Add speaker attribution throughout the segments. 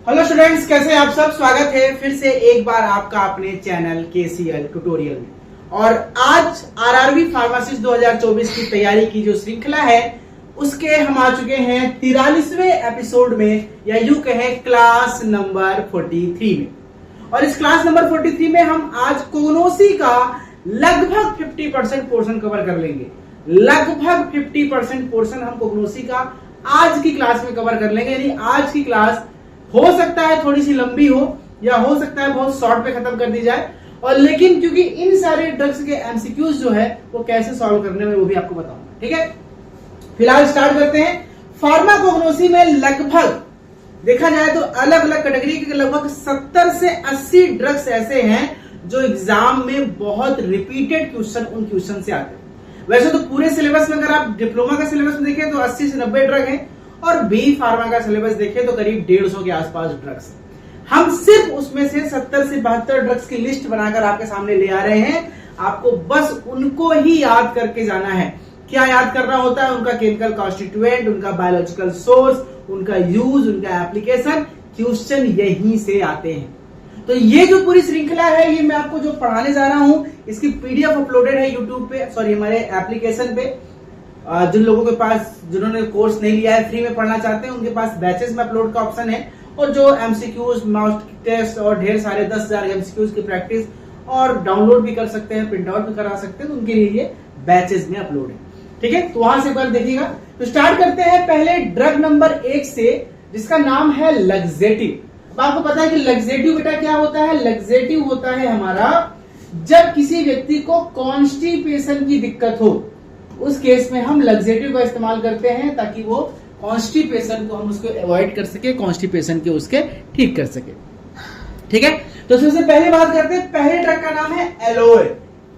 Speaker 1: Hello students, कैसे हैं आप सब। स्वागत है फिर से एक बार आपका अपने चैनल KCL ट्यूटोरियल में। और आज आरआरबी फार्मासिस्ट 2024 की तैयारी की जो श्रृंखला है उसके हम आ चुके हैं 43वें एपिसोड में, या यूं कहें क्लास नंबर 43 में। और इस क्लास नंबर 43 में हम आज कोग्नोसी का लगभग 50% पोर्शन कवर कर लेंगे। लगभग 50% पोर्शन हम कोग्नोसी का आज की क्लास में कवर कर लेंगे। यानी आज की क्लास हो सकता है थोड़ी सी लंबी हो, या हो सकता है बहुत शॉर्ट पे खत्म कर दी जाए। और लेकिन क्योंकि इन सारे ड्रग्स के एमसीक्यूज जो है वो कैसे सॉल्व करने में वो भी आपको बताऊंगा, ठीक है। फिलहाल स्टार्ट करते हैं। फार्माकोग्नोसी में लगभग देखा जाए तो अलग अलग कैटेगरी के लगभग 70 से 80 ड्रग्स ऐसे हैं जो एग्जाम में बहुत रिपीटेड क्वेश्चन उन क्वेश्चन से आते हैं। वैसे तो पूरे सिलेबस में अगर आप डिप्लोमा का सिलेबस में देखें तो 80 से 90 ड्रग हैं, और बी फार्मा का सिलेबस देखें तो करीब 150 के आसपास ड्रग्स। हम सिर्फ उसमें से 70 से 72 ड्रग्स की लिस्ट बनाकर आपके सामने ले आ रहे हैं। आपको बस उनको ही याद करके जाना है। क्या याद करना होता है? उनका केमिकल कॉन्स्टिट्यूएंट, उनका बायोलॉजिकल सोर्स, उनका यूज, उनका एप्लीकेशन। क्वेश्चन यहीं से आते हैं। तो ये जो पूरी श्रृंखला है, ये मैं आपको जो पढ़ाने जा रहा हूं, इसकी पीडीएफ अपलोडेड है यूट्यूब पे, सॉरी हमारे एप्लीकेशन पे। जिन लोगों के पास, जिन्होंने कोर्स नहीं लिया है, फ्री में पढ़ना चाहते हैं, उनके पास बैचेस में अपलोड का ऑप्शन है। और जो एमसीक्यूज, मॉक टेस्ट और ढेर सारे 10,000 एमसीक्यूज की प्रैक्टिस और डाउनलोड भी कर सकते हैं, प्रिंट आउट भी करा सकते हैं, तो उनके लिए ये बैचेस में अपलोड है, ठीक है। तो वहां से एक बार देखिएगा। तो स्टार्ट करते हैं पहले ड्रग नंबर 1 से, जिसका नाम है लग्जेटिव। आपको पता है कि लग्जेटिव बेटा क्या होता है? लग्जेटिव होता है हमारा जब किसी व्यक्ति को कॉन्स्टिपेशन की दिक्कत हो, उस केस में हम लग्जेटिव का इस्तेमाल करते हैं ताकि वो कॉन्स्टिपेशन को हम उसको अवॉइड कर सके, कॉन्स्टिपेशन के उसके ठीक कर सके, ठीक है। तो सबसे पहले बात करते हैं, पहले ड्रग का नाम है एलोए।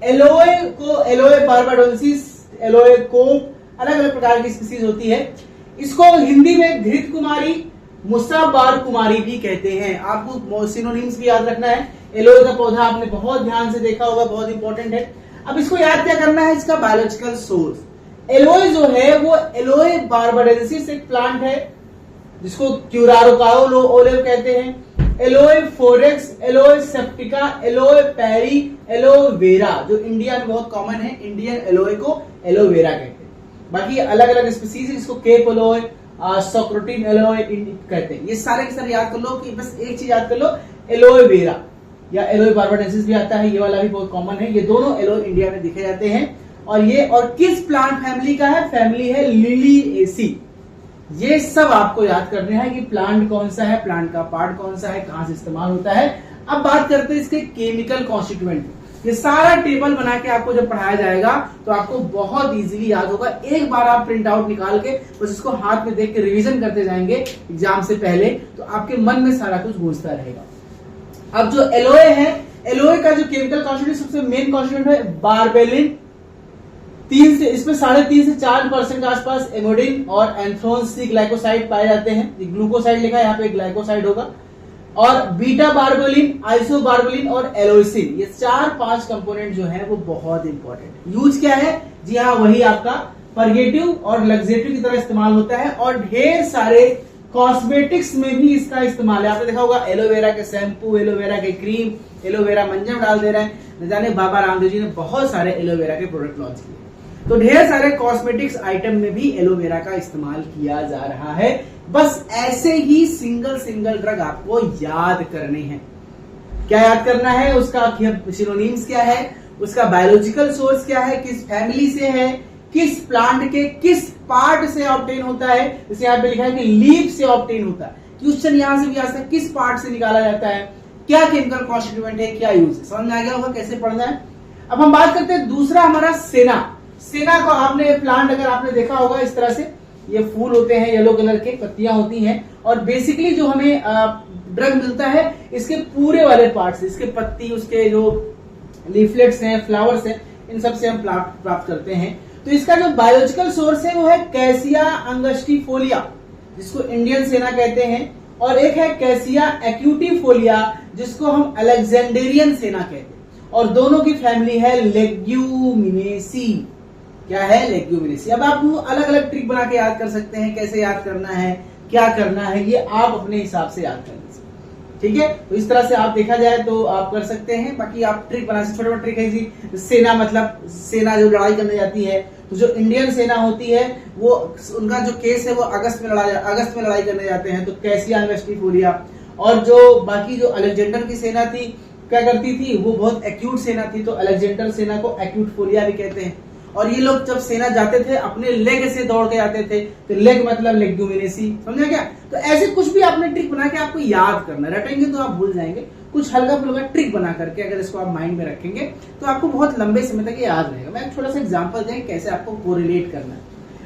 Speaker 1: एलोए बार्बाडोसिस, एलोए कोप, अलग अलग प्रकार की स्पीसीज होती है। इसको हिंदी में घृत कुमारी, मुसाबार कुमारी भी कहते हैं। आपको सिनोनिम्स भी याद रखना है। एलोए का पौधा आपने बहुत ध्यान से देखा होगा, बहुत इंपॉर्टेंट है। अब इसको याद क्या करना है? इसका बायोलॉजिकल सोर्स। एलोए जो है वो एलोए बार्बाडेंसिस एक प्लांट है, जिसको क्यूरारोकाओ ओलेव कहते हैं। एलोए फोरेक्स, एलोए सेप्टिका, एलोए पेरी, एलोवेरा, जो इंडिया में बहुत कॉमन है, इंडियन एलोए को एलोवेरा कहते हैं। बाकी अलग अलग स्पीसीज, इसको केप एलोए, सोक्रोटिन एलोए कहते हैं। ये सारे के सारे याद कर लो कि बस एक चीज याद कर लो, एलोवेरा या एलोए बार्बाडेंसिस भी आता है, ये वाला भी बहुत कॉमन है। ये दोनों एलोए इंडिया में दिखे जाते हैं। और ये और किस प्लांट फैमिली का है? फैमिली है लिलिएसी। ये सब आपको याद करने हैं कि प्लांट कौन सा है, प्लांट का पार्ट कौन सा है, कहां से इस्तेमाल होता है। अब बात करते हैं इसके केमिकल कॉन्स्टिट्यूएंट। ये सारा टेबल बना के आपको जब पढ़ाया जाएगा तो आपको बहुत इजीली याद होगा। एक बार आप प्रिंट आउट निकाल के बस इसको हाथ में देख के रिवीजन करते जाएंगे एग्जाम से पहले, तो आपके मन में सारा कुछ गूंजता रहेगा। अब जो एलोए है, एलोए का जो केमिकल कॉन्स्टिट्यूएंट सबसे मेन कॉन्स्टिट्यूएंट है बारबेलिन। 3 से इसमें 3.5 से 4% के आसपास एमोडिन और एंथ्रोन सी ग्लाइकोसाइड पाए जाते हैं। ग्लूकोसाइड लिखा है, यहाँ पे ग्लाइकोसाइड होगा। और बीटा बारबेलिन, आइसोबारबेलिन और एलोइसिन, ये 4-5 कंपोनेंट जो है वो बहुत इंपॉर्टेंट। यूज क्या है? जी हाँ, वही आपका परगेटिव और लग्जेटिव की तरह इस्तेमाल होता है। और ढेर सारे कॉस्मेटिक्स में भी इसका इस्तेमाल है। आपने देखा होगा एलोवेरा के शैम्पू, एलोवेरा के क्रीम, एलोवेरा मंजन डाल दे रहे हैं। न जाने बाबा रामदेव जी ने बहुत सारे एलोवेरा के प्रोडक्ट लॉन्च किए। तो ढेर सारे कॉस्मेटिक्स आइटम में भी एलोवेरा का इस्तेमाल किया जा रहा है। बस ऐसे ही सिंगल ड्रग आपको याद करने हैं। क्या याद करना है? उसका सिनोनिम्स क्या है, उसका बायोलॉजिकल सोर्स क्या है, किस फैमिली से है, किस प्लांट के किस पार्ट से ऑब्टेन होता है। जैसे यहाँ पे लिखा है कि लीफ से ऑब्टेन होता है। क्वेश्चन यहां से भी आ सकता है, किस पार्ट से निकाला जाता है, क्या केमिकल कॉन्स्टिट्यूएंट है, क्या यूज है। समझ में आ गया होगा कैसे पढ़ना है। अब हम बात करते हैं दूसरा हमारा सेना। सेना को आपने प्लांट अगर आपने देखा होगा, इस तरह से ये फूल होते हैं, येलो कलर के पत्तियां होती हैं। और बेसिकली जो हमें ड्रग मिलता है इसके पूरे वाले पार्ट से, इसके पत्ती, उसके जो लीफलेट्स हैं, फ्लावर्स हैं, इन सब से हम प्राप्त करते हैं। तो इसका जो बायोलॉजिकल सोर्स है वो है कैसिया अंगस्टिफोलिया, जिसको इंडियन सेना कहते हैं। और एक है कैसिया एक्यूटिफोलिया, जिसको हम अलेक्जेंडेरियन सेना कहते हैं। और दोनों की फैमिली है लेग्यूमिनेसी। क्या है? लेग्यूमिनेसी। अब आप अलग अलग ट्रिक बना के याद कर सकते हैं, कैसे याद करना है, क्या करना है, ये आप अपने हिसाब से याद कर लीजिए। ठीक है। तो इस तरह से आप देखा जाए तो आप कर सकते हैं। बाकी आप ट्रिक बना सकते, छोटा मोटा ट्रिक है जी। सेना मतलब सेना जो लड़ाई करने जाती है, तो जो इंडियन सेना होती है वो उनका जो केस है वो अगस्त में लड़ाई करने जाते हैं, तो कैसिया वेस्टिफोलिया। और जो बाकी जो अलेक्जेंडर की सेना थी क्या करती थी, वो बहुत एक्यूट सेना थी, तो अलेक्जेंडर सेना को एक्यूट फोलिया भी कहते हैं। और ये लोग जब सेना जाते थे अपने लेग से दौड़ के जाते थे, तो लेग मतलब लेग्यूमिनेसी, समझा क्या। तो ऐसे कुछ भी आपने ट्रिक बना के आपको याद करना, रटेंगे तो आप भूल जाएंगे। कुछ हल्का फुल्का ट्रिक बना करके अगर इसको आप माइंड में रखेंगे तो आपको बहुत लंबे समय तक याद रहेगा। मैं एक छोटा सा एग्जांपल दें कैसे आपको कोरिलेट करना है।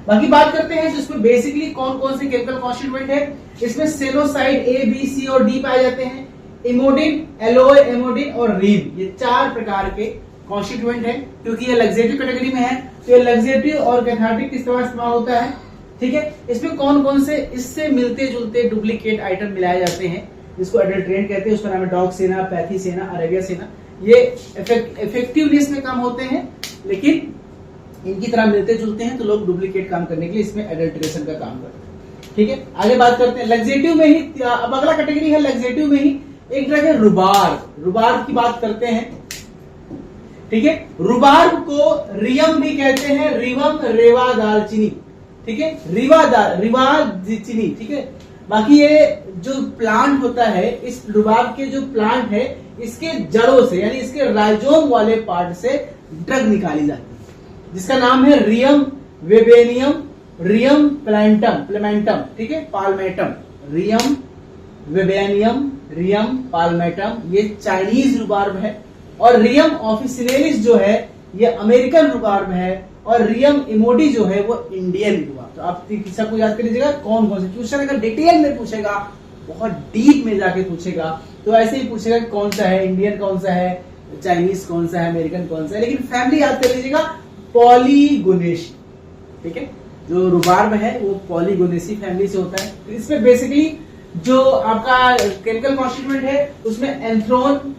Speaker 1: बाकी बात करते हैं जिसमें बेसिकली कौन कौन से केमिकल कॉन्स्टिट्यूएंट है। इसमें सेनोसाइड A, B, C और D पाए जाते हैं। इमोडिन, एलोय, एमोडिन और रीन, ये 4 प्रकार के कॉन्स्टिट्यूएंट है। क्योंकि ये लग्जेटिव कैटेगरी में है तो ये लग्जेटिव और कैथार्टिक इस्तेमाल होता है, ठीक है। इसमें कौन कौन से इससे मिलते जुलते डुप्लीकेट आइटम मिलाए जाते हैं, जिसको एडल्ट्रेंट कहते हैं, उसका नाम है डॉक्सेना, पैथीसेना, अरेबिया सेना। ये इफेक्टिवनेस में कम होते हैं लेकिन इनकी तरह मिलते जुलते हैं, तो लोग डुप्लीकेट काम करने के लिए इसमें एडल्ट्रेशन का काम करते हैं, ठीक है। आगे बात करते हैं लग्जेटिव में ही। अब अगला कैटेगरी है लग्जेटिव में ही एक तरह के रुबार्ब की बात करते हैं, ठीक है। रुबार्ब को रियम भी कहते हैं, रिवम, रेवा, दालचीनी, ठीक है, रिवा दालचीनी, ठीक है। बाकी ये जो प्लांट होता है, इस रुबार्ब के जो प्लांट है इसके जड़ों से यानी इसके राइजोम वाले पार्ट से ड्रग निकाली जाती है, जिसका नाम है रियम वेबेनियम, रियम प्लेमेंटम, ठीक है, पाल्मेटम, रियम वेबेनियम, रियम पाल्मेटम, ये चाइनीज रुबार्ब है। और रियम ऑफिसिनेलिस जो है ये अमेरिकन रुबार्ब है, और रियम इमोडी जो है वो इंडियन रुबार्ब। तो आप सबको याद कर लीजिएगा कौन कौन से। क्वेश्चन अगर डिटेल में पूछेगा, बहुत डीप में जाके पूछेगा, तो ऐसे ही पूछेगा कौन सा है, इंडियन कौन सा है, चाइनीज कौन सा है, अमेरिकन कौन सा है। लेकिन फैमिली याद कर लीजिएगा पॉलीगोनेसी, ठीक है। जो रुबार्ब है वो पॉलीगोनेसी फैमिली से होता है। तो इसमें बेसिकली जो आपका केमिकल कॉन्स्टिट्यूएंट है उसमें एंथ्रोन,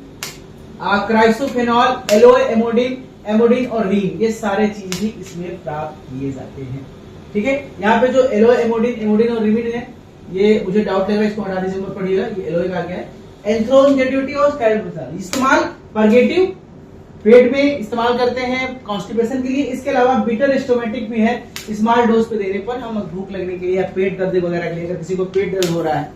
Speaker 1: क्राइसोफेनॉल, एलोय, एमोडिन और रीन, ये सारे चीज भी इसमें प्राप्त किए जाते हैं, ठीक है। यहाँ पे जो एलोय, एमोडिन और रीन है, ये मुझे डाउट लग रहा है, इसको हटा दीजिए, मत पढ़िएगा। ये एलोय का क्या है, एंथ्रोन ग्रेट्युटी और स्टेरिल इस्तेमाल परगेटिव पेट में इस्तेमाल करते हैं कॉन्स्टिपेशन के लिए। इसके अलावा बिटर स्टोमेटिक भी है, स्मॉल डोज पे देने पर, हम भूख लगने के लिए या पेट दर्द वगैरह के लिए, अगर किसी को पेट दर्द हो रहा है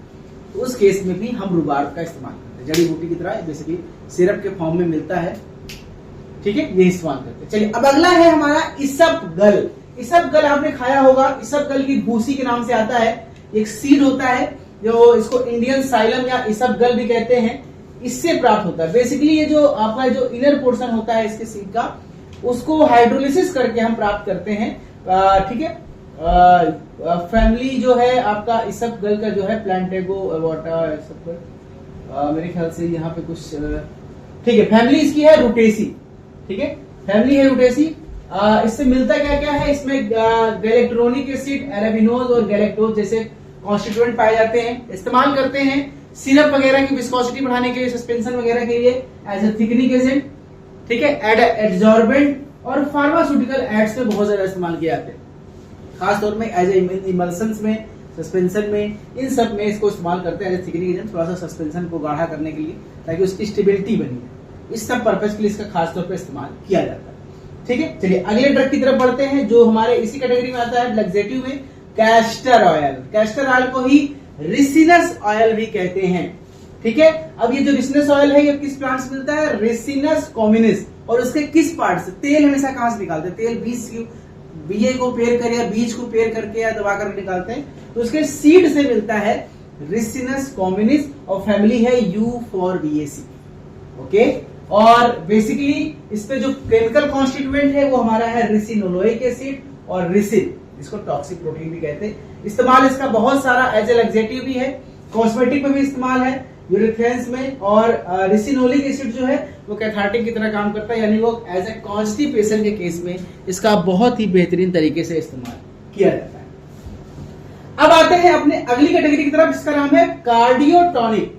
Speaker 1: तो उस केस में भी हम रुबार्ब का इस्तेमाल करते हैं। जड़ी बूटी की तरह बेसिकली सिरप के फॉर्म में मिलता है, ठीक है, ये इस्तेमाल करते हैं। चलिए अब अगला है हमारा इसबगल। इसबगल आपने खाया होगा, इसबगल की भूसी के नाम से आता है, एक सीड होता है जो इसको इंडियन साइलम या इसबगल भी कहते हैं, इससे प्राप्त होता है। बेसिकली ये जो आपका जो इनर पोर्शन होता है इसके सीड का, उसको हाइड्रोलिसिस करके हम प्राप्त करते हैं, ठीक है। फैमिली जो है आपका इसबगल का जो है प्लांटेगो अवाटा इसबगल, मेरे ख्याल से यहाँ पे कुछ, ठीक है, फैमिली इसकी है रूटेसी, ठीक है, फैमिली है रूटेसी। इससे मिलता क्या क्या है, इसमें गैलेक्ट्रोनिक एसिड, एराबिनोज और गैलेक्टोज जैसे कॉन्स्टिट्यूएंट पाए जाते हैं। इस्तेमाल करते हैं सिरप वगैरह की विस्कोसिटी बढ़ाने के लिए, सस्पेंशन वगैरह के लिए एज ए थिकनिंग एजेंट, ठीक है, एडजॉर्बेंट और फार्मास्यूटिकल एड्स में बहुत ज्यादा इस्तेमाल किए जाते हैं, खासतौर में एज ए इमल्सन्स में, सस्पेंशन में, इन सब में इसको इस्तेमाल करते हैं एज ए थिकनिंग एजेंट, थोड़ा सा सस्पेंशन को गाढ़ा करने के लिए ताकि उसकी स्टेबिलिटी बनी है। इस सब पर्पज के लिए इसका खासतौर पर इस्तेमाल किया जाता है, ठीक है। चलिए अगले ड्रग की तरफ बढ़ते हैं जो हमारे इसी कैटेगरी में आता है लग्जेटिव में, कैस्टर ऑयल। कैस्टर ऑयल को ही रिसिनस ऑयल भी कहते हैं, ठीक है। अब ये जो रिसिनस ऑयल है ये किस प्लांट से मिलता है, रिसिनस कॉम्युनिस। और उसके किस पार्ट से, तेल हमेशा कहां से निकालते हैं, तेल बीज को पेर कर या बीज को पेर करके या दबा करके निकालते हैं, तो उसके सीड से मिलता है रिसिनस कॉम्युनिस और फैमिली है यूफोर्बिएसी, ओके। और बेसिकली इस पे जो केमिकल कॉन्स्टिट्यूएंट है वो हमारा है रिसिनोलोइक एसिड और रिसिन, इसको टॉक्सिक प्रोटीन भी कहते हैं। इस्तेमाल इसका बहुत सारा एज ए लग्जेटिव भी है, कॉस्मेटिक में भी इस्तेमाल है, यूरिथ्रेंस में। और रिसिनोलिक एसिड जो है वो कैथार्टिक की तरह काम करता है, यानी वो एज ए कॉन्स्टिपेशन के केस में इसका बहुत ही बेहतरीन तरीके से इस्तेमाल किया जाता है। अब आते हैं अपने अगली कैटेगरी की तरफ, जिसका नाम है कार्डियोटॉनिक।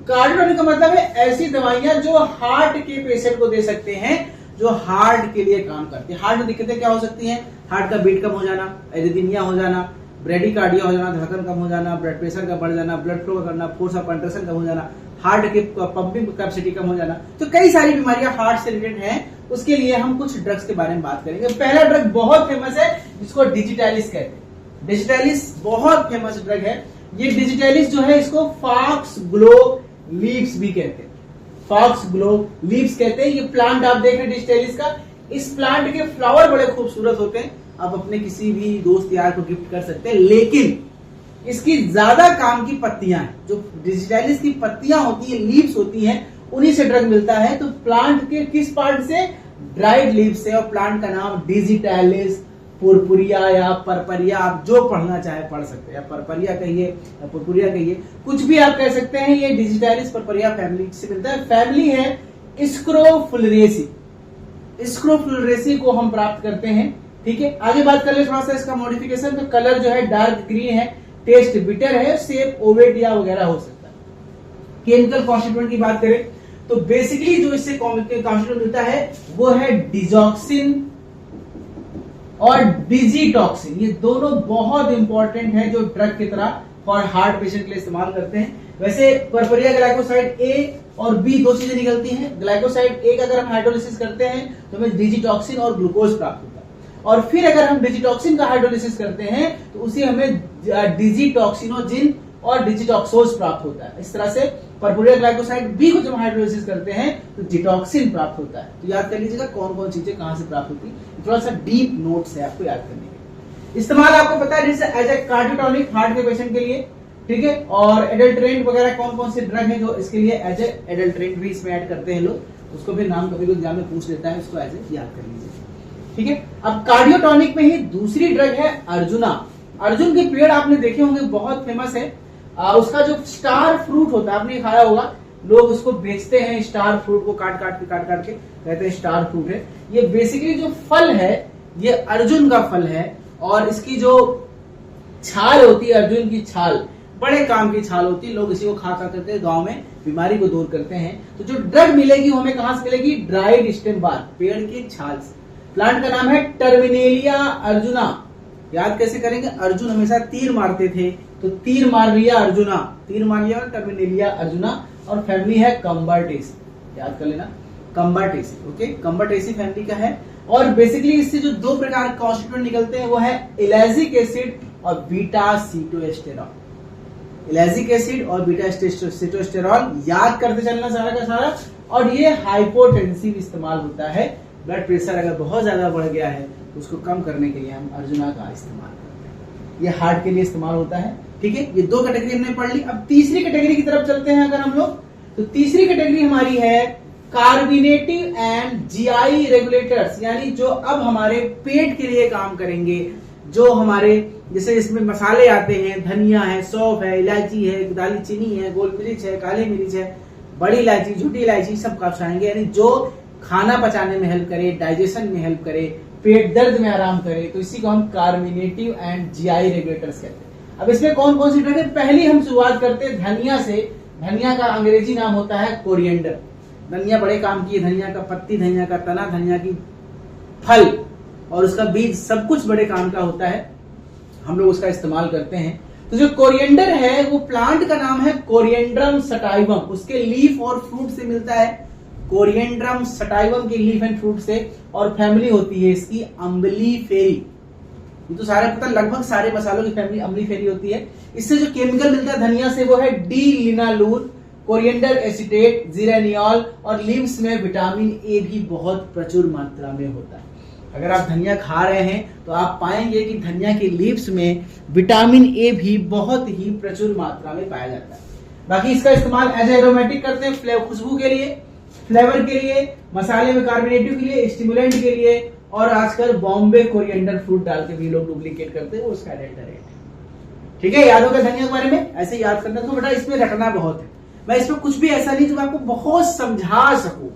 Speaker 1: कार्डियोटॉनिक का मतलब है ऐसी दवाइयां जो हार्ट के पेशेंट को दे सकते हैं, जो हार्ट के लिए काम करती है। हार्ट में दिक्कतें क्या हो सकती हैं, हार्ट का बीट कम हो जाना, एरिथमिया हो जाना, ब्रेडिकार्डिया हो जाना, धड़कन कम हो जाना, ब्लड प्रेशर का बढ़ जाना, ब्लड फ्लो करना, फोर्स ऑफ कंट्रेक्शन कम हो जाना, हार्ट की पंपिंग कैपेसिटी कम हो जाना। तो कई सारी बीमारियां हार्ट से रिलेटेड हैं। उसके लिए हम कुछ ड्रग्स के बारे में बात करेंगे। पहला ड्रग बहुत फेमस है जिसको डिजिटैलिस कहते हैं। डिजिटैलिस बहुत फेमस ड्रग है। ये डिजिटैलिस जो है इसको फॉक्स ग्लो लीव्स भी कहते हैं। फॉक्स ग्लो लीव्स कहते हैं। ये प्लांट आप देख रहे हैं डिजिटैलिस का। इस प्लांट के फ्लावर बड़े खूबसूरत होते हैं। आप अपने किसी भी दोस्त यार को गिफ्ट कर सकते हैं, लेकिन इसकी ज्यादा काम की पत्तियां हैं। जो डिजिटैलिस की पत्तियां होती है, लीव्स होती हैं, उन्हीं से ड्रग मिलता है। तो प्लांट के किस पार्ट से? ड्राइड लीव्स से। और प्लांट का नाम डिजिटैलिस पुरपुरिया या परपरिया, आप जो पढ़ना चाहे पढ़ सकते हैं। या परपरिया कहिए या पुरपुरिया कहिए, कुछ भी आप कह सकते हैं। ये डिजिटैलिस परपरिया फैमिली से मिलता है। फैमिली है स्क्रोफुलरेसी। स्क्रोफुलरेसी को हम प्राप्त करते हैं। ठीक है, आगे बात कर ले थोड़ा सा इसका मॉडिफिकेशन। तो कलर जो है डार्क ग्रीन है, टेस्ट बिटर है, शेप ओवेट या वगैरह हो सकता है। केमिकल कॉन्स्टिट्यूएंट की बात करें तो बेसिकली जो इससे कॉन्स्टिट्यूएंट मिलता है वो है डिजॉक्सिन और डिजिटॉक्सिन। ये दोनों बहुत इंपॉर्टेंट है जो ड्रग की तरह फॉर हार्ट पेशेंट के लिए इस्तेमाल करते हैं। वैसे परपरिया ग्लाइकोसाइड ए और बी दो चीजें निकलती हैं। ग्लाइकोसाइड ए का अगर हम हाइड्रोलिसिस करते हैं तो हमें डिजिटॉक्सिन और ग्लूकोज प्राप्त होता है। और फिर अगर हम डिजिटॉक्सिन का हाइड्रोलिसिस करते हैं तो उसे हमें डिजिटॉक्सिनोजिन और डिजिटॉक्सोज प्राप्त होता है। इस तरह से परपुरिया ग्लाइकोसाइड बी को जब हाइड्रोलिसिस करते हैं तो जिटॉक्सिन प्राप्त होता है। तो याद कर लीजिएगा कौन कौन चीजें कहां से प्राप्त होती है। थोड़ा सा डीप नोट्स है आपको याद करने के। इस्तेमाल आपको पता है जैसे एज ए कार्डियोटॉनिक हार्ट के पेशेंट के लिए, ठीक है। और एडल्ट्रेंट वगैरह कौन कौन से ड्रग है जो इसके लिए एज ए एडल्ट्रेंट भी इसमें ऐड करते हैं लोग। उसको भी नाम कभी कोई एग्जाम में पूछ लेता है, उसको एज ए याद कर लीजिए, ठीक है। अब कार्डियोटॉनिक में ही दूसरी ड्रग है अर्जुना। अर्जुन के पेड़ आपने देखे होंगे, बहुत फेमस है। उसका जो स्टार फ्रूट होता है आपने खाया होगा, लोग उसको बेचते हैं। स्टार फ्रूट को काट काट के कहते हैं स्टार फ्रूट है। ये बेसिकली जो फल है ये अर्जुन का फल है। और इसकी जो छाल होती है, अर्जुन की छाल बड़े काम की छाल होती है। लोग इसी को खा करते हैं, गांव में बीमारी को दूर करते हैं। तो जो ड्रग मिलेगी वो हमें कहां से मिलेगी? ड्राइड स्टेम बार, पेड़ की छाल से। प्लांट का नाम है टर्मिनेलिया अर्जुना। याद कैसे करेंगे? अर्जुन हमेशा तीर मारते थे, तो तीर मार लिया अर्जुना, तीर मार लिया टर्मिनेलिया अर्जुना। और फैमिली है कंबरटेसी, याद कर लेना कंबरटेसी, ओके। कंबरटेसी फैमिली का है। और बेसिकली इससे जो दो प्रकार के कॉन्स्टिट्यूएंट निकलते हैं वो है इलेजिक एसिड और बीटा सीटोस्टेरॉल। इलेजिक एसिड और बीटा सीटोस्टेरॉल याद करते चलना सारा का सारा। और ये हाइपोटेंसिव इस्तेमाल होता है। ब्लड प्रेशर अगर बहुत ज्यादा बढ़ गया है तो उसको कम करने के लिए हम अर्जुना का इस्तेमाल करते हैं। ये हार्ट के लिए इस्तेमाल होता है, ठीक है। ये दो कैटेगरी हमने पढ़ ली। अब तीसरी कैटेगरी की तरफ चलते हैं अगर हम लोग, तो तीसरी कैटेगरी हमारी है कार्बिनेटिव एंड जीआई रेगुलेटर्स, यानी जो अब हमारे पेट के लिए काम करेंगे। जो हमारे जैसे इसमें मसाले आते हैं, धनिया है, सौंफ है, इलायची है, दालचीनी है, गोल मिर्च है, काली मिर्च है, बड़ी इलायची, छोटी इलायची, सब काफ आएंगे। यानी जो खाना पचाने में हेल्प करे, डाइजेशन में हेल्प करे, पेट दर्द में आराम करे, तो इसी को हम कार्बिनेटिव एंड जीआई रेगुलेटर्स कहते हैं। अब इसमें कौन कौन सी ड्रग है? पहली हम शुरुआत करते हैं धनिया से। धनिया का अंग्रेजी नाम होता है कोरिएंडर। धनिया बड़े काम की है। धनिया का पत्ती, धनिया का तना, धनिया की फल और उसका बीज, सब कुछ बड़े काम का होता है। हम लोग उसका इस्तेमाल करते हैं। तो जो कोरिएंडर है वो प्लांट का नाम है कोरिएंड्रम सटाइवम। उसके लीफ और फ्रूट से मिलता है। कोरिएंड्रम सटाइवम के लीफ एंड फ्रूट से। और फैमिली होती है इसकी अम्बलीफेरी। ये तो सारे पता, लगभग सारे मसालों की फैमिली अम्बलीफेरी होती है। इससे जो केमिकल मिलता है धनिया से वो है डी लिनालून, कोरिएंडर एसिटेट, जीरेनियल। और लीव्स में विटामिन ए भी बहुत प्रचुर मात्रा में होता है। अगर आप धनिया खा रहे हैं तो आप पाएंगे कि धनिया के लीव्स में विटामिन ए भी बहुत ही प्रचुर मात्रा में पाया जाता है। बाकी इसका इस्तेमाल एज एरोमेटिक करते हैं, खुशबू के लिए, फ्लेवर के लिए, मसाले में कार्बोनेटिव के लिए, स्टिमुलेंट के लिए। और आजकल बॉम्बे कोरिएंडर फ्रूट डाल के भी लोग डुप्लीकेट करते हैं, वो उसका एडेल्टरेट है, ठीक है। याद होगा धनिया के बारे में, ऐसे याद करना। तो बेटा इसमें रटना बहुत है। मैं इसमें कुछ भी ऐसा नहीं जो आपको बहुत समझा सकूं।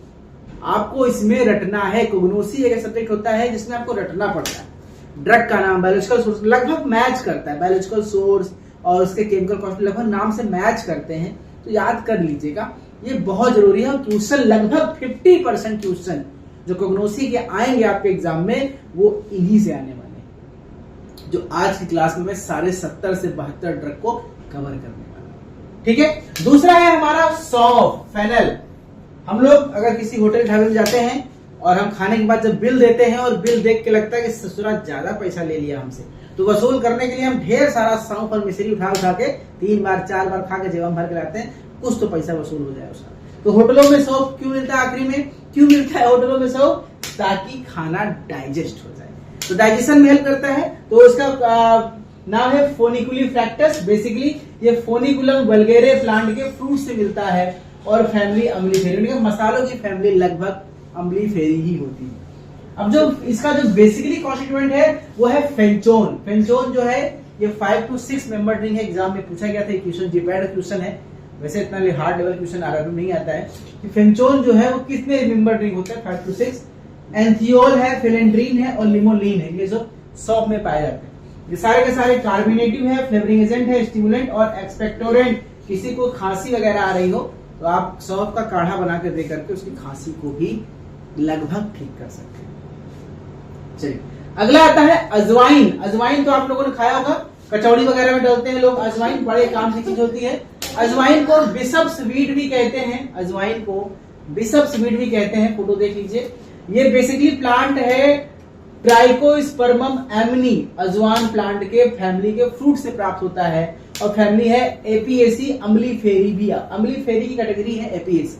Speaker 1: आपको इसमें रटना है। कोग्नोसी एक सब्जेक्ट होता है जिसमें आपको रटना पड़ता है। ड्रग का नाम, बायोलॉजिकल सोर्स लगभग मैच करता है। बायोलॉजिकल सोर्स और उसके केमिकल कॉन्स्टिट्यूएंट लगभग नाम से मैच करते हैं, तो याद कर लीजिएगा, ये बहुत जरूरी है। और क्वेश्चन लगभग 50% क्वेश्चन जो कोग्नोसी के आएंगे आपके एग्जाम में वो इन्हीं से आने वाले हैं। जो आज की क्लास में मैं 70.5 से 72 ड्रग को कवर करने वाला हूं। ठीक है, दूसरा है हमारा सौंफ, फेनल। हम लोग अगर किसी होटल ढाबे में जाते हैं और हम खाने के बाद जब बिल देते हैं और बिल देख के लगता है कि ससुरा ज्यादा पैसा ले लिया हमसे, तो वसूल करने के लिए हम ढेर सारा सौंफ और मिश्री उठा के 3 बार 4 बार खा के जेब में भर के लाते हैं, कुछ तो पैसा वसूल हो जाए उसका। तो होटलों में सौंफ क्यों मिलता है? आखिरी में क्यों मिलता है होटलों में सौंफ? ताकि खाना डाइजेस्ट हो जाए, तो डाइजेशन में हेल्प करता है। तो इसका नाम है फोनिकुलिफ्रैक्टस। बेसिकली ये फोनिकुलम वल्गेरे प्लांट के फ्रूट से मिलता है और फैमिली अम्लीफेरी, मसालों की फैमिली लगभग अम्लीफेरी ही होती है। अब जो इसका जो बेसिकली कॉन्स्टिट्यूएंट है वो है फेंचोन। फेंचोन जो है ये 5 to 6 मेंबर रिंग है। एग्जाम में पूछा गया था क्वेश्चन, जीपैड क्वेश्चन है, वैसे इतना हार्ड लेवल क्वेश्चन आरआरबी नहीं आता है कि फेंचोन जो है वो कितने मेंबर रिंग होता है? 5 to 6। एंथियोल है, फिलेंड्रीन है और लिमोलिन है, ये जो सौंफ में पाए जाते हैं। ये सारे के सारे कार्बोनेटिव है, फ्लेवरिंग एजेंट है, स्टिमुलेंट और एक्सपेक्टोरेंट। किसी को खांसी वगैरह आ रही हो तो आप सौंफ का काढ़ा बना कर दे करके उसकी खांसी को भी लगभग ठीक कर सकते हैं। चलिए, अगला आता है अजवाइन। अजवाइन तो आप लोगों ने खाया होगा, कचौड़ी वगैरह में डालते हैं लोग। अजवाइन बड़े काम की चीज होती है। अजवाइन को बिशप्स वीड भी कहते हैं, अजवाइन को बिशप्स वीड भी कहते हैं। फोटो देख लीजिए, ये बेसिकली प्लांट है ट्राइकोस्पर्मम एमनी, अजवान प्लांट के फैमिली के फ्रूट से प्राप्त होता है और फैमिली है एपीएसी अम्लीफेरी। अम्लीफेरी की कैटेगरी है एपीएसी।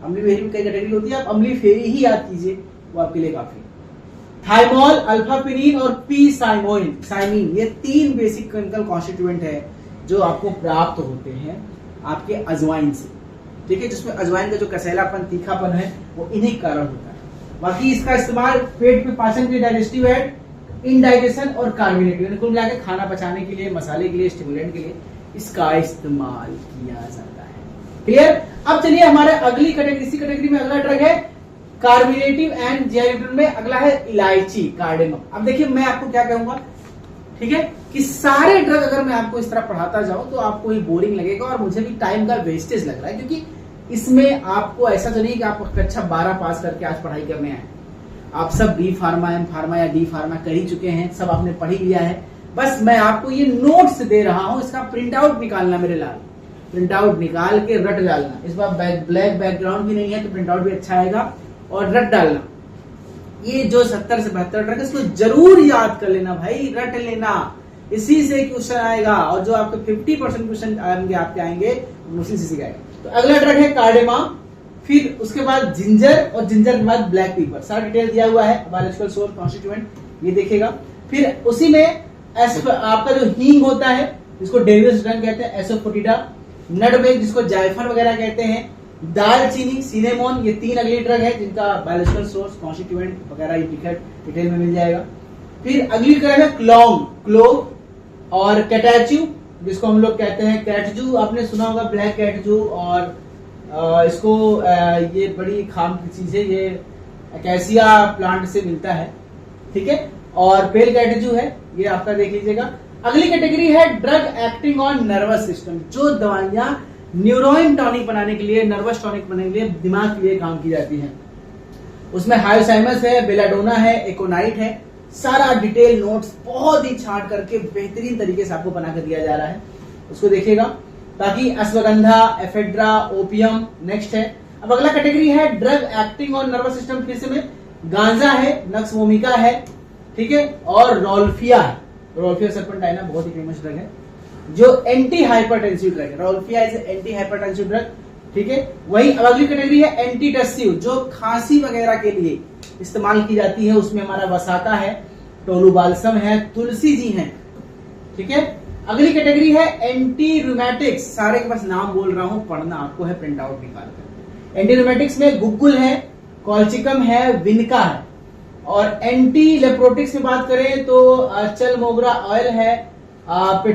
Speaker 1: अम्लीफेरी में कई कैटेगरी होती है, आप अम्लीफेरी ही याद कीजिए, वो आपके लिए काफी। थाइमोल, अल्फापिरीन और पी साइमीन, ये 3 बेसिक केमिकल कॉन्स्टिट्यूएंट है जो आपको प्राप्त होते हैं आपके अजवाइन से। ठीक है, जिसमें अजवाइन का जो कसैलापन, तीखापन है वो इन्हीं कारण होता है। बाकी इसका इस्तेमाल पेट पे पाचन के लिए, डाइजेस्टिव एड, इनडाइजेशन और कार्बोनेटिव, कुल मिला के खाना पचाने के लिए, मसाले के लिए, स्टिमुलेंट के लिए इसका इस्तेमाल किया जाता है। क्लियर? अब चलिए हमारे अगली कैटेगरी, इसी कैटेगरी में अगला ड्रग है कार्बोनेटिव एंड जीआईएफ में अगला है इलायची, कार्डेमम। अब देखिए मैं आपको क्या कहूंगा, ठीक है, कि सारे ड्रग अगर मैं आपको इस तरह पढ़ाता जाऊं तो आपको ही बोरिंग लगेगा और मुझे भी टाइम का वेस्टेज लग रहा है, क्योंकि इसमें आपको ऐसा तो नहीं कि आप कक्षा 12 पास करके आज पढ़ाई करने आए। आप सब बी फार्मा, एम फार्मा या डी फार्मा कर ही चुके हैं, सब आपने पढ़ ही लिया है। बस मैं आपको ये नोट्स दे रहा हूं, इसका प्रिंट आउट निकालना मेरे लाल, प्रिंट आउट निकाल के रट डालना। इस बार ब्लैक बैकग्राउंड भी नहीं है तो प्रिंट आउट भी अच्छा आएगा, और रट डालना। ये जो 70 से 72 ड्रग इसको जरूर याद कर लेना भाई, रट लेना, इसी से क्वेश्चन आएगा और जो आपके 50% क्वेश्चन आपके आएंगे उसी से सिखाएगा। तो अगला ड्रग है कार्डेमम, फिर उसके बाद जिंजर और जिंजर के बाद ब्लैक पेपर। सारा डिटेल दिया हुआ है, बायोलॉजिकल सोर्स, कॉन्स्टिट्यूएंट, ये देखेगा। फिर उसी में आपका जो हींग होता है जिसको डेवियस ड्रग कहते हैं, एसोफोटिडा, नटमेग जिसको जायफल वगैरह कहते हैं, दालचीनी, सिनेमोन, ये 3 अगली ड्रग है जिनका बायोलॉजिकल सोर्स, कॉन्स्टिट्यूएंट वगैरह डिटेल में मिल जाएगा। फिर अगली ड्रग है क्लोव और कैटाचू, जिसको हम लोग कहते हैं कैटजू, आपने सुना होगा ब्लैक कैटजू, और इसको ये बड़ी खाम की चीज है, ये अकेसिया प्लांट से मिलता है। ठीक है, और पेल कैटजू है, ये आपका देख लीजिएगा। अगली कैटेगरी है drug acting on nervous system, जो दवाइयां न्यूरोइन टॉनिक बनाने के लिए, नर्वस टॉनिक बनाने के लिए, दिमाग के लिए काम की जाती है। उसमें हायोसाइमस है, बेलाडोना है, एकोनाइट है। सारा डिटेल नोट्स बहुत ही छांट करके बेहतरीन तरीके से आपको बनाकर दिया जा रहा है, उसको देखिएगा। ताकि अश्वगंधा, एफेड्रा, ओपियम नेक्स्ट है। अब अगला कैटेगरी है drug acting on nervous system, फिर से में गांजा है, नक्स वोमिका है, ठीक है, और रोल्फिया है। रोल्फिया सर्पेंटाइना बहुत ही फेमस ड्रग है जो एंटी हाइपरटेंसिव ड्रग है। रोल्फिया इज एंटी हाइपरटेंसिव ड्रग, ठीक है। वही अगली कैटेगरी है एंटीटसिव, जो खांसी वगैरह के लिए इस्तेमाल की जाती है। उसमें हमारा वसाका है, टोलूबाल्सम है, तुलसी जी है, ठीक है। अगली कैटेगरी है एंटी रूमेटिक्स, सारे के पास नाम बोल रहा हूं, पढ़ना आपको है प्रिंट आउट निकाल कर। एंटी रूमेटिक्स में गुग्गुल है, कॉल्चिकम है, विनका है। और एंटी लेप्रोटिक्स में बात करें तो चल मोगरा ऑयल है,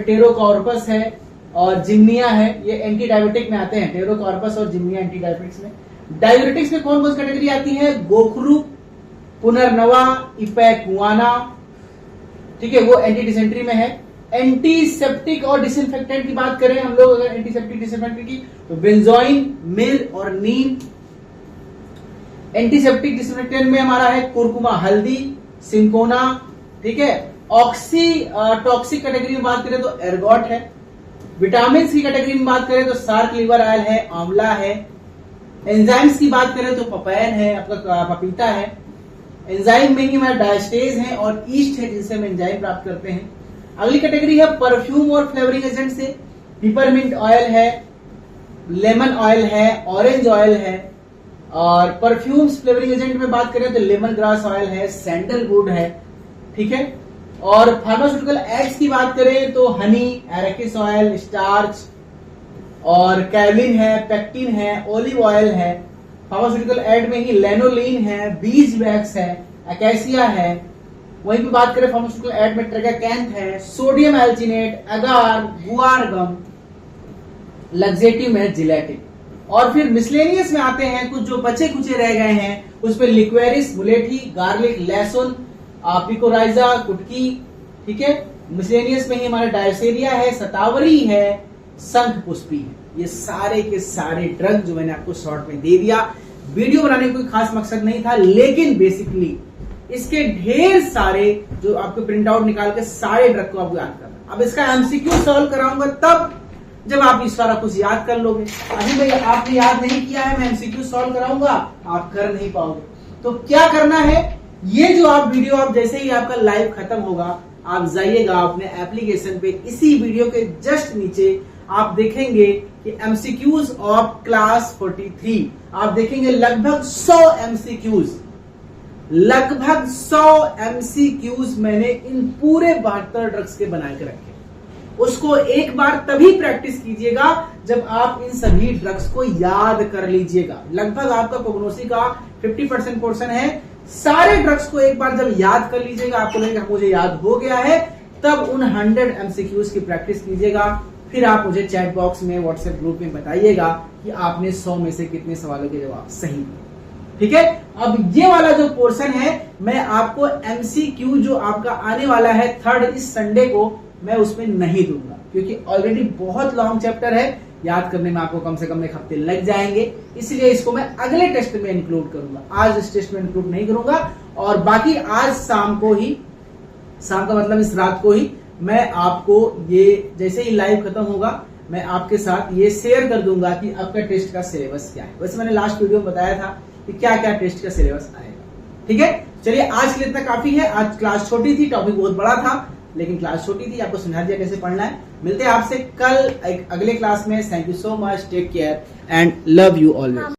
Speaker 1: टेरोकॉर्पस है और जिम्निया है। ये एंटी डायबिटिक में आते हैं, टेरोकॉर्पस और जिम्निया एंटी डायबिटिक्स में। डायबिटिक्स में कौन कौन सी कैटेगरी आती है? गोखरू, पुनर्नवा, इपैकुआना, ठीक है, वो एंटी डिसेंट्री में है। एंटीसेप्टिक और डिसइंफेक्टेंट की बात करें हम लोग अगर एंटीसेप्टिक डिसइंफेक्टेंट की, तो बेंजोइन, मिर और नीम। एंटीसेप्टिक डिसइंफेक्टेंट में हमारा है कुरकुमा, हल्दी, सिंकोना, ठीक है, ऑक्सी टॉक्सिक कैटेगरी में बात करें तो एर्गॉट है। विटामिन की कैटेगरी में बात करें तो सार्क लिवर ऑयल है, आंवला है। एंजाइम्स की बात करें तो पपायन है, आपका पपीता है। एंजाइम में ही हमारे डायस्टेज है और ईस्ट है, जिनसे हम एंजाइम प्राप्त करते हैं। अगली कैटेगरी है परफ्यूम और फ्लेवरिंग एजेंट से। पिपरमिंट ऑयल है, लेमन ऑयल है, ऑरेंज ऑयल है। और परफ्यूम्स फ्लेवरिंग एजेंट में बात करें तो लेमन ग्रास ऑयल है, सैंडलवुड है, ठीक है। और फार्मास्यूटिकल एड्स की बात करें तो हनी, एरेकिस ऑयल, स्टार्च और कैलिन है, पेक्टिन है, ओलिव ऑयल है। फार्मास्यूटिकल एड में ही लेनोलिन है, बीज वैक्स है, अकेसिया है। वहीं भी बात करें फार्मास्यूटिकल एड में ट्रेगाकैंथ है, सोडियम एल्चिनेट, अगार, गुआर गम, लग्जेटिव में जिलेटिन। और फिर मिसलेनियस में आते हैं कुछ जो बचे कुचे रह गए हैं, उसमें लिक्वेरिस, मुलेठी, गार्लिक, लहसुन, पिकोराइजा, कुटकी, ठीक है। मिसलेनियस में ही हमारा डायसेरिया है, सतावरी है, शंख पुष्पी है। ये सारे के सारे ड्रग जो मैंने आपको शॉर्ट में दे दिया। वीडियो बनाने का कोई खास मकसद नहीं था, लेकिन बेसिकली इसके ढेर सारे जो आपको प्रिंट आउट निकाल के सारे ड्रग को आपको याद करना। अब इसका एमसीक्यू सॉल्व कराऊंगा तब जब आप इस सारा कुछ याद कर लोगे। अभी भाई आपने याद नहीं किया है, मैं एमसीक्यू सॉल्व कराऊंगा, आप कर नहीं पाओगे। तो क्या करना है, ये जो आप वीडियो आप जैसे ही आपका लाइव खत्म होगा, आप जाइएगा अपने एप्लीकेशन पे, इसी वीडियो के जस्ट नीचे आप देखेंगे कि एमसीक्यूज ऑफ क्लास 43 आप देखेंगे लगभग 100 एमसीक्यूज, लगभग 100 एमसीक्यूज मैंने इन पूरे 72 ड्रग्स के बना के रखे। उसको एक बार तभी प्रैक्टिस कीजिएगा जब आप इन सभी ड्रग्स को याद कर लीजिएगा। लगभग आपका प्रोग्नोसी का 50% पोर्शन है। सारे ड्रग्स को एक बार जब याद कर लीजिएगा, आपको लगेगा मुझे याद हो गया है, तब उन 100 एमसीक्यूज की प्रैक्टिस कीजिएगा। फिर आप मुझे चैट बॉक्स में, व्हाट्सएप ग्रुप में बताइएगा कि आपने 100 में से कितने सवालों के जवाब सही दिए, ठीक है। अब ये वाला जो पोर्शन है, मैं आपको एमसीक्यू जो आपका आने वाला है 3rd इस संडे को, मैं उसमें नहीं दूंगा, क्योंकि ऑलरेडी बहुत लॉन्ग चैप्टर है, याद करने में आपको कम से कम 1 हफ्ते लग जाएंगे। इसलिए इसको मैं अगले टेस्ट में इंक्लूड करूंगा, आज इस टेस्ट में इंक्लूड नहीं करूंगा। और बाकी आज शाम को ही, शाम का मतलब इस रात को ही, मैं आपको ये जैसे ही लाइव खत्म होगा, मैं आपके साथ ये शेयर कर दूंगा कि आपका टेस्ट का सिलेबस क्या है। वैसे मैंने लास्ट वीडियो में बताया था कि क्या क्या टेस्ट का सिलेबस आएगा, ठीक है। चलिए आज के लिए इतना काफी है। आज क्लास छोटी थी, टॉपिक बहुत बड़ा था, लेकिन क्लास छोटी थी, आपको समझा दिया कैसे पढ़ना है। मिलते हैं आपसे कल एक अगले क्लास में। Thank you so much, take care and love you always.